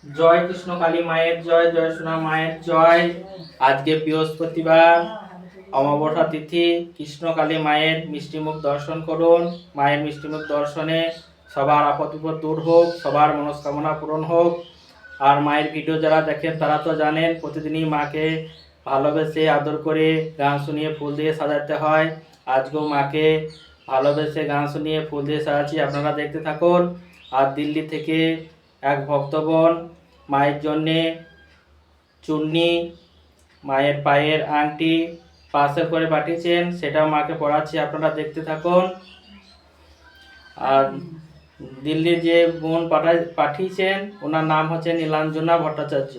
জয় কৃষ্ণ কালী মায়ের জয়, জয় সোনা মায়ের জয়। আজকে বৃহস্পতিবার, অমাবস্যা তিথি। কৃষ্ণ কালী মায়ের মিষ্টিমুখ দর্শন করুন। মায়ের মিষ্টিমুখ দর্শনে সবার আপদ বিপদ দূর হোক, সবার মনস্কামনা পূরণ হোক। আর মায়ের ভিডিও যারা দেখেন তারা তো জানেন প্রতিদিনই মাকে ভালোবেসে আদর করে গান শুনিয়ে ফুল দিয়ে সাজাতে হয়। আজকেও মাকে ভালোবেসে গান শুনিয়ে ফুল দিয়ে সাজাচ্ছি, আপনারা দেখতে থাকুন। আর দিল্লি থেকে এক ভক্তগণ মায়ের জন্যে চুন্নি, মায়ের পায়ের আংটি পার্সেল করে পাঠিয়েছেন, সেটাও মাকে পড়াচ্ছি, আপনারা দেখতে থাকুন। আর দিল্লির যে বোন পাঠিয়েছেন ওনার নাম হচ্ছে নীলাঞ্জনা ভট্টাচার্য।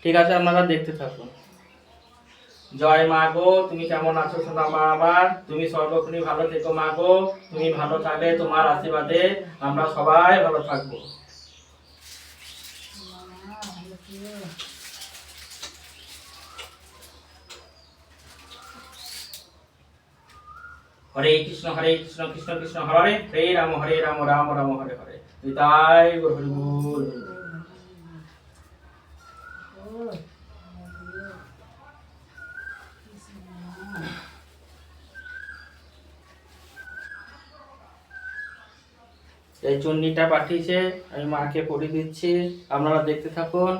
ঠিক আছে, আপনারা দেখতে থাকুন। জয় মা গো, তুমি কেমন আছো সোনা মা? আবার তুমি সর্বক্ষণই ভালো থেকো মা গো। তুমি ভালো থাকলে তোমার আশীর্বাদে আমরা সবাই ভালো থাকবো। হরে কৃষ্ণ কৃষ্ণ কৃষ্ণ হরে হরে, হরে রাম রাম রাম হরে হরে। তাই হরি বল। এই চুন্নিটা পাঠিয়েছে, আমি মাকে পরিয়ে দিচ্ছি, আপনারা দেখতে থাকুন।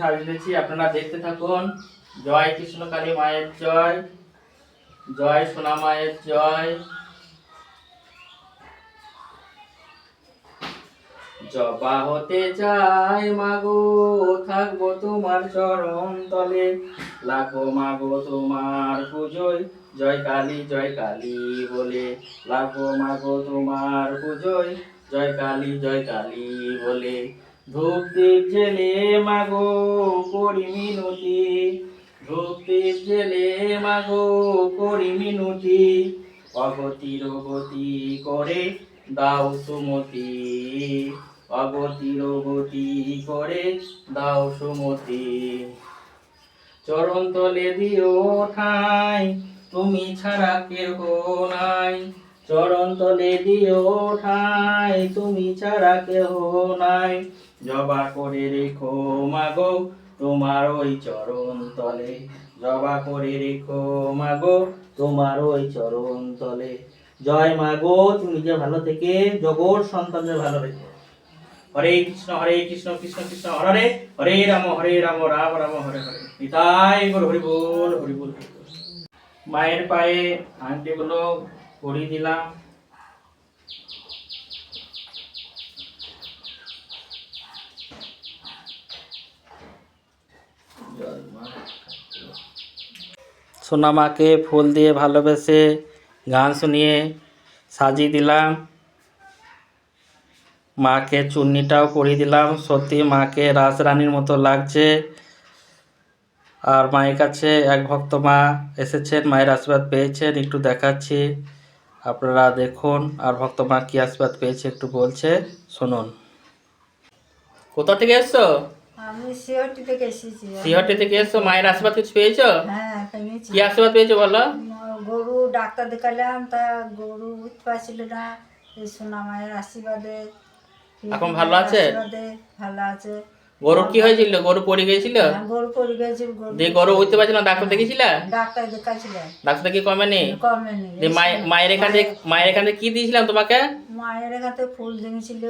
সাজিয়েছি, আপনারা দেখতে থাকুন। জয় কৃষ্ণ কালী মায়ের জয়, জয় সোনা মায়ের জয়। জবা হতে যাই মাগো, থাকবো তোমার চরণ তলে, লাগো মাগো তোমার পুজোয়, জয় কালী বলে, লাগো মাগো তোমার পুজোয়, জয় কালী বলে। ধূপ দীপ জেলে মাগো করি মিনতি, ধূপ দীপ জেলে মাগো করি মিনতি, অগতির গতি করে দাও সুমতি, অগতির গতি করে দাও সুমতি। চরণ তলে দিও ঠাই, তুমি ছাড়া কেহ নাই, চরণ তলে দিও ঠাই, তুমি ছাড়া কেহ নাই। জবা করে রেখো মাগো তোমার ওই চরণ তলে, জবা করে রেখো মাগো তোমার ওই চরণ তলে। জয় মাগো, তুমি যে ভালো থেকে জগৎ সন্তানদের ভালো রেখো। হরে কৃষ্ণ কৃষ্ণ কৃষ্ণ হরে হরে, হরে রাম রাম রাম হরে হরে। নিতাই গৌর হরি বল হরি বল। মায়ের পায়ে আংটিগুলো পরিয়ে দিলাম। সোনা মাকে ফুল দিয়ে ভালোবেসে গান শুনিয়ে সাজিয়ে দিলাম। মাকে চুন্নিটাও পরিয়ে দিলাম, সত্যি মাকে রাজরানীর মতো লাগছে। আর মায়ের কাছে এক ভক্ত মা এসেছেন, মায়ের আশীর্বাদ পেয়েছেন, একটু দেখাচ্ছি, আপনারা দেখুন। আর ভক্ত মা কি আশীর্বাদ পেয়েছে একটু বলছে, শুনুন। কোথা থেকে এসছো? আমি সিহটি থেকে এসেছি। সিহটি থেকে এসছো, মায়ের আশীর্বাদ কিছু পেয়েছো? হ্যাঁ, পেয়েছি। কি আশীর্বাদ পেয়েছো বলো? গরু ডাক্তার দেখালাম, তা গরু উঠতে পারছিল না, এই সোনা মায়ের আশীর্বাদে এখন ভালো আছে? ভালো আছে। গরু কি হয়েছিল? গরু পড়ে গিয়েছিল? গরু পড়ে গেছিল, গরু উঠতে পারছিল না, ডাক্তার দেখিয়েছিলে? ডাক্তার দেখাইছিল, ডাক্তার কি কমেনি? কমেনি। মায়ের এখানে কি দিয়েছিলাম তোমাকে? মায়ের কাছে ফুল দিয়েছিল,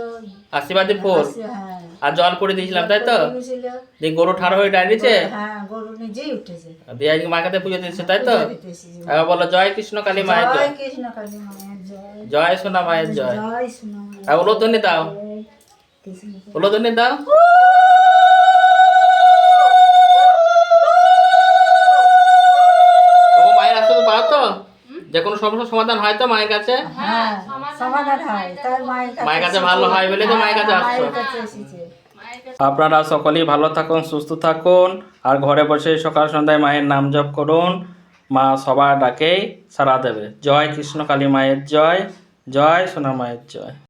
আশীর্বাদী ফুল হ্যাঁ আর জল পড়ে দিয়েছিলাম, তাই তো? দিয়েছিল। দিয়ে গরু ঠাড়ো হয়ে দাঁড়িয়েছে, হ্যাঁ গরু নিজেই উঠেছে। দিয়ে আজকে মার কাছে পুজো দিচ্ছে, তাই তো? পূজা দিতেছি। এবার বলো জয় কৃষ্ণ কালী মায়ের জয় জয়, কৃষ্ণ কালী মায়ের জয়, জয় সোনা মায়ের জয়। জয় সোনা মায়ের আর উলোধ্বনি দাও, জয়, কৃষ্ণ উলোধ্বনি দাও। ও মায়ের আশীর্বাদ পাও তো? যে কোনো সমস্যার সমাধান হয় তো মায়ের কাছে? হ্যাঁ সমাধান হয়, তার মায়ের কাছে ভালো হয় বলে তো মায়ের কাছে আসছো। মায়ের কাছে এসেছে। আপনারা সকলেই ভালো থাকুন, সুস্থ থাকুন, আর ঘরে বসে সকাল সন্ধ্যায় মায়ের নাম জপ করুন। মা সবার ডাকেই সাড়া দেবে। জয় কৃষ্ণ কালী মায়ের জয়, জয় সোনা মায়ের জয়।